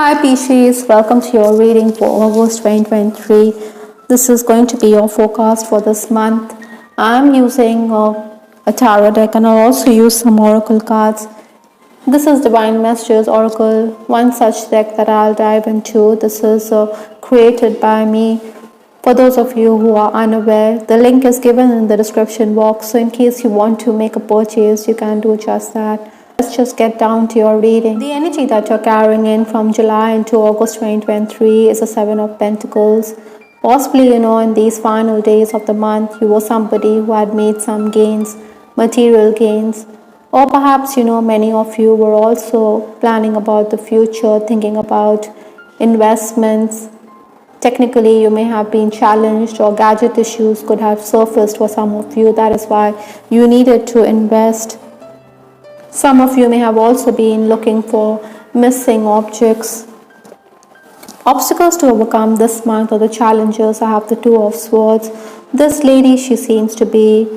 Hi Pisces, welcome to your reading for August 2023. This is going to be your forecast for this month. I'm using a tarot deck and I'll also use some oracle cards. This is Divine Messages Oracle, one such deck that I'll dive into. This is created by me. For those of you who are unaware, the link is given in the description box, so in case you want to make a purchase, you can do just that. Let's just get down to your reading. The energy that you're carrying in from July into August 2023 is a Seven of Pentacles. Possibly, in these final days of the month, you were somebody who had made some gains, material gains. Or perhaps, many of you were also planning about the future, thinking about investments. Technically, you may have been challenged or gadget issues could have surfaced for some of you. That is why you needed to invest. Some of you may have also been looking for missing objects. Obstacles to overcome this month or the challenges. I have the Two of Swords. This lady, she seems to be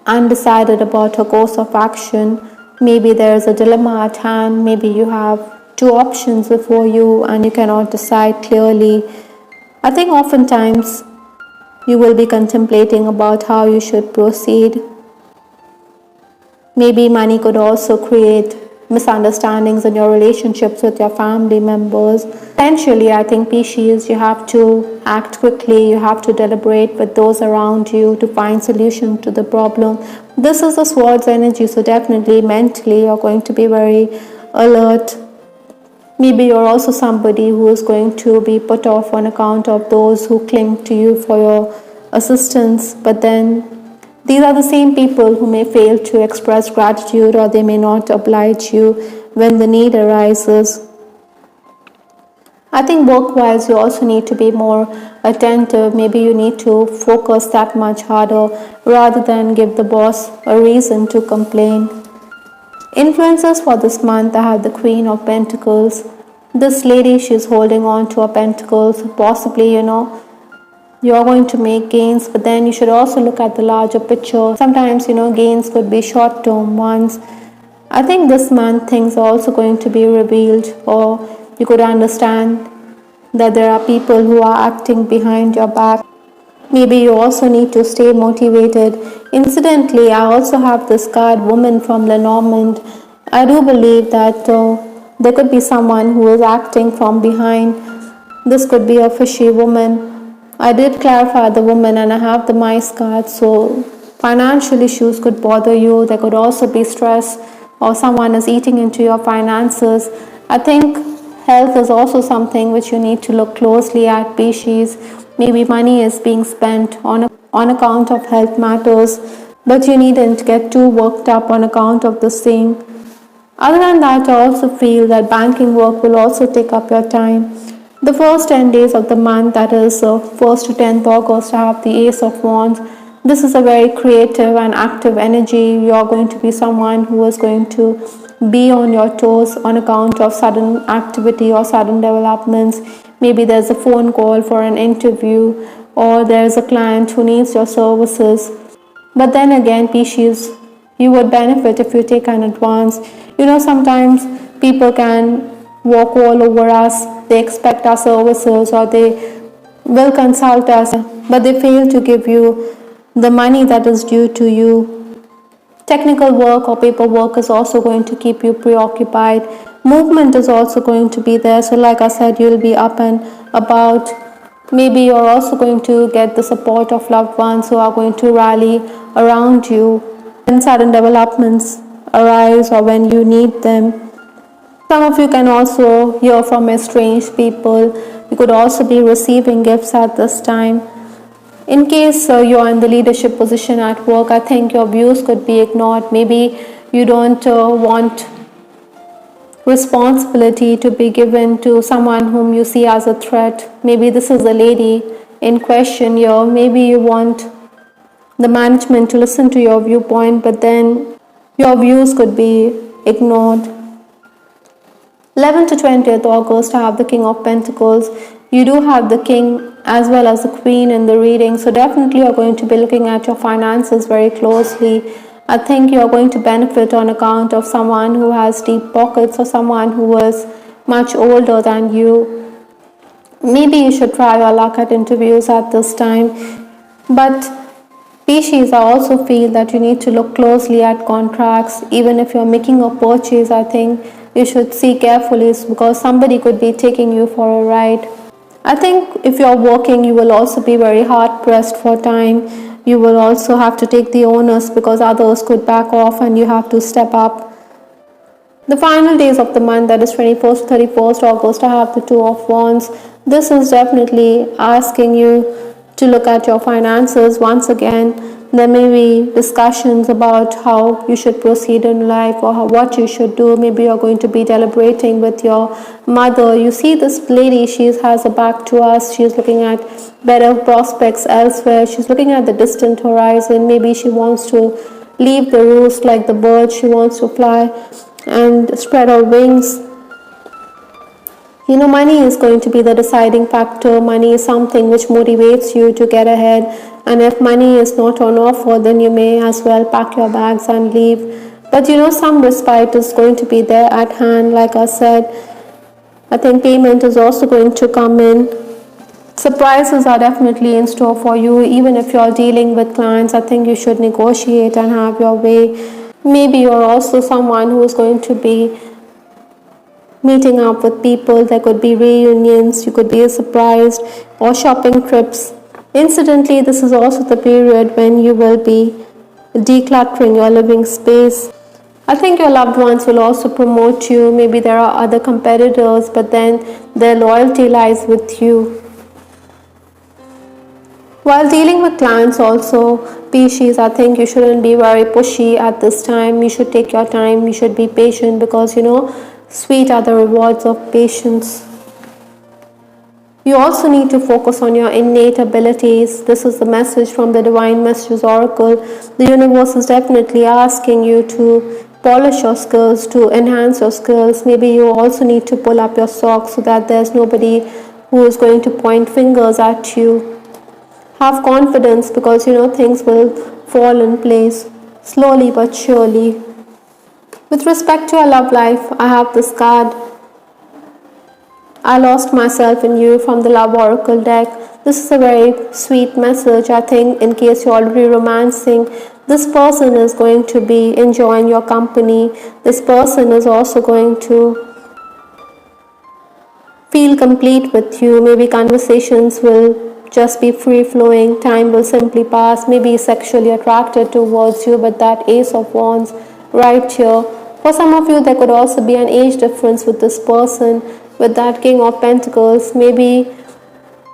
undecided about her course of action. Maybe there is a dilemma at hand. Maybe you have two options before you and you cannot decide clearly. I think oftentimes you will be contemplating about how you should proceed. Maybe money could also create misunderstandings in your relationships with your family members. Essentially, I think Pisces, you have to act quickly, you have to deliberate with those around you to find solution to the problem. This is the Swords energy, so definitely mentally you're going to be very alert. Maybe you're also somebody who is going to be put off on account of those who cling to you for your assistance, but then these are the same people who may fail to express gratitude, or they may not oblige you when the need arises. I think work-wise you also need to be more attentive. Maybe you need to focus that much harder rather than give the boss a reason to complain. Influences for this month, I have the Queen of Pentacles. This lady, she's holding on to her pentacles. Possibly, you're going to make gains, but then you should also look at the larger picture. Sometimes, gains could be short-term ones. I think this month things are also going to be revealed, or you could understand that there are people who are acting behind your back. Maybe you also need to stay motivated. Incidentally, I also have this card, Woman from Lenormand. I do believe that there could be someone who is acting from behind. This could be a fishy woman. I did clarify the woman and I have the mice card, so financial issues could bother you. There could also be stress, or someone is eating into your finances. I think health is also something which you need to look closely at, Pisces. Maybe money is being spent on account of health matters, but you needn't get too worked up on account of this thing. Other than that, I also feel that banking work will also take up your time. The first 10 days of the month, that is 1st to 10th August, I have the Ace of Wands. This is a very creative and active energy. You're going to be someone who is going to be on your toes on account of sudden activity or sudden developments. Maybe there's a phone call for an interview, or there's a client who needs your services. But then again, Pisces, you would benefit if you take an advance. Sometimes people can walk all over us. They expect our services, or they will consult us, but they fail to give you the money that is due to you. Technical work or paperwork is also going to keep you preoccupied. Movement is also going to be there. So like I said, you'll be up and about. Maybe you're also going to get the support of loved ones who are going to rally around you when sudden developments arise or when you need them. Some of you can also hear from estranged people. You could also be receiving gifts at this time. In case you're in the leadership position at work, I think your views could be ignored. Maybe you don't want responsibility to be given to someone whom you see as a threat. Maybe this is the lady in question here. Maybe you want the management to listen to your viewpoint, but then your views could be ignored. 11th to 20th August, I have the King of Pentacles. You do have the King as well as the Queen in the reading, so definitely you're going to be looking at your finances very closely. I think you're going to benefit on account of someone who has deep pockets, or someone who is much older than you. Maybe you should try your luck at interviews at this time. But Pisces, I also feel that you need to look closely at contracts. Even if you're making a purchase, I think you should see carefully because somebody could be taking you for a ride. I think if you're working, you will also be very hard pressed for time. You will also have to take the onus because others could back off and you have to step up. The final days of the month, that is 21st to 31st August, I have the Two of Wands. This is definitely asking you to look at your finances once again. There may be discussions about how you should proceed in life or what you should do. Maybe you're going to be deliberating with your mother. You see this lady, she has a back to us. She's looking at better prospects elsewhere. She's looking at the distant horizon. Maybe she wants to leave the roost like the bird. She wants to fly and spread her wings. Money is going to be the deciding factor. Money is something which motivates you to get ahead. And if money is not on offer, then you may as well pack your bags and leave. But some respite is going to be there at hand. Like I said, I think payment is also going to come in. Surprises are definitely in store for you. Even if you're dealing with clients, I think you should negotiate and have your way. Maybe you're also someone who is going to be meeting up with people. There could be reunions, you could be surprised, or shopping trips. Incidentally, this is also the period when you will be decluttering your living space. I think your loved ones will also promote you. Maybe there are other competitors, but then their loyalty lies with you. While dealing with clients also, Pisces, I think you shouldn't be very pushy at this time. You should take your time. You should be patient because, sweet are the rewards of patience. You also need to focus on your innate abilities. This is the message from the Divine Messages Oracle. The universe is definitely asking you to polish your skills, to enhance your skills. Maybe you also need to pull up your socks so that there's nobody who is going to point fingers at you. Have confidence because things will fall in place slowly but surely. With respect to your love life, I have this card. I lost myself in you from the Love Oracle deck. This is a very sweet message. I think in case you're already romancing, this person is going to be enjoying your company. This person is also going to feel complete with you. Maybe conversations will just be free flowing. Time will simply pass. Maybe sexually attracted towards you, but that Ace of Wands right here. For some of you, there could also be an age difference with this person. With that King of Pentacles, maybe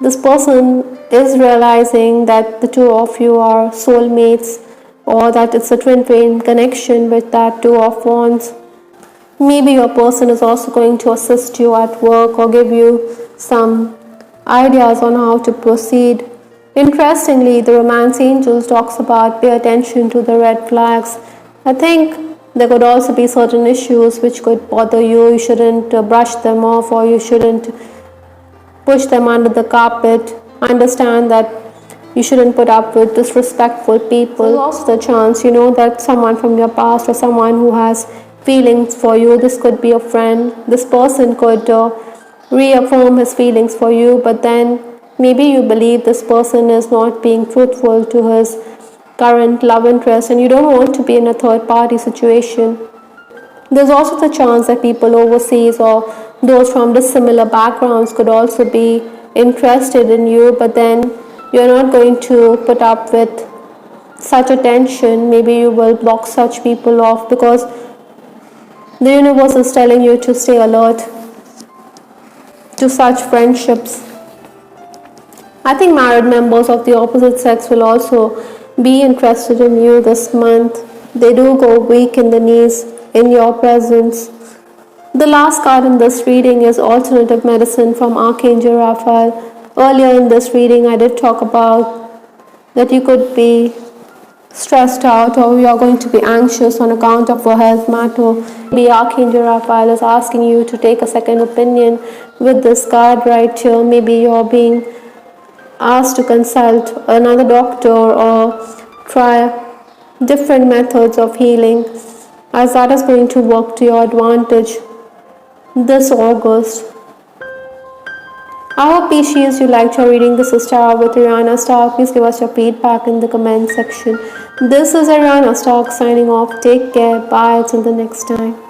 this person is realizing that the two of you are soulmates, or that it's a twin flame connection with that Two of Wands. Maybe your person is also going to assist you at work or give you some ideas on how to proceed. Interestingly, the Romance Angels talks about pay attention to the red flags. I think there could also be certain issues which could bother you. You shouldn't brush them off, or you shouldn't push them under the carpet. Understand that you shouldn't put up with disrespectful people. There's also the chance, that someone from your past or someone who has feelings for you, this could be a friend. This person could reaffirm his feelings for you, but then maybe you believe this person is not being truthful to his current love interest and you don't want to be in a third party situation. There's also the chance that people overseas or those from dissimilar backgrounds could also be interested in you, but then you're not going to put up with such attention. Maybe you will block such people off because the universe is telling you to stay alert to such friendships. I think married members of the opposite sex will also be interested in you this month. They do go weak in the knees in your presence. The last card in this reading is Alternative Medicine from Archangel Raphael. Earlier in this reading, I did talk about that you could be stressed out or you are going to be anxious on account of a health matter. The Archangel Raphael is asking you to take a second opinion with this card right here. Maybe you're being asked to consult another doctor or try different methods of healing, as that is going to work to your advantage. this August. I hope Pisces you liked your reading. This is Star with Ariana Star. Please give us your feedback in the comment section. This is Ariana Star signing off. Take care. Bye. Till the next time.